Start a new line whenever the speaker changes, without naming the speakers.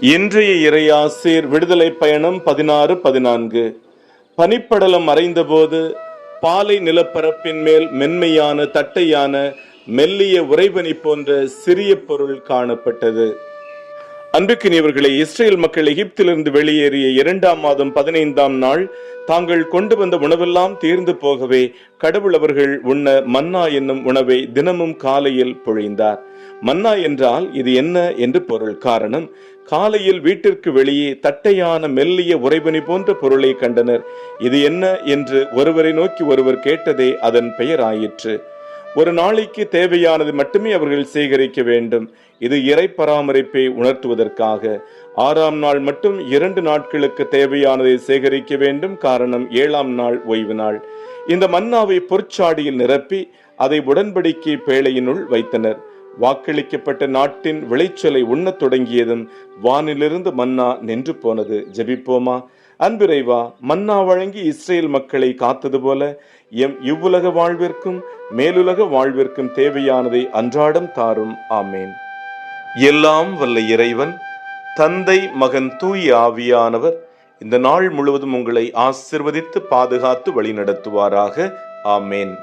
இன்றைய இறையாசிர் விடுதலை பயணம் 16-14. பனிப்படலம் மறைந்தபோது பாலை நிலப்பரப்பின் மேல் மென்மையான தட்டையான மெல்லிய உறைபனி போன்ற சிறிய பொருள் காணப்பட்டது. அன்புக்கினியவர்களே, இஸ்ரேல் மக்கள் எகிப்திலிருந்து வெளியேறிய 2ஆம் மாதம் 15ஆம் நாள் தாங்கள் கொண்டு வந்த உணவெல்லாம் தீர்ந்து போகவே கடவுள் அவர்கள் உண்ண மன்னா என்னும் உணவை தினமும் காலையில் பொழிந்தார். மன்னா என்றால் இது என்ன என்று பொருள். காரணம், காலையில் வீட்டிற்கு வெளியே தட்டையான மெல்லிய உறைபனி போன்ற பொருளை கண்டனர். இது என்ன என்று ஒருவரை நோக்கி ஒருவர் கேட்டதே அதன் பெயர் ஆயிற்று. ஒரு நாளைக்கு தேவையானது மட்டுமே அவர்கள் சேகரிக்க வேண்டும். இது இறை பராமரிப்பை உணர்த்துவதற்காக. 6ஆம் நாள் மட்டும் 2 நாட்களுக்கு தேவையானதை சேகரிக்க வேண்டும். காரணம், 7ஆம் நாள் ஓய்வு நாள். இந்த மன்னாவை பொற்சாடியில் நிரப்பி அதை உடன்படிக்கை பேழையினுள் வைத்தனர். வாக்களிக்கப்பட்ட நாட்டின் விளைச்சலை உண்ணத் தொடங்கியதும் வானிலிருந்து மன்னா நின்று போனது. ஜெபிப்போமா. அன்பிறைவா, மன்னா வழங்கி இஸ்ரேல் மக்களை காத்தது போல எம் இவ்வுலக வாழ்விற்கும் மேலுலக வாழ்விற்கும் தேவையானதை அன்றாடம் தாரும். ஆமேன். எல்லாம் வல்ல இறைவன், தந்தை, மகன், தூய ஆவியானவர் இந்த நாள் முழுவதும் உங்களை ஆசிர்வதித்து பாதுகாத்து வழி நடத்துவாராக. ஆமேன்.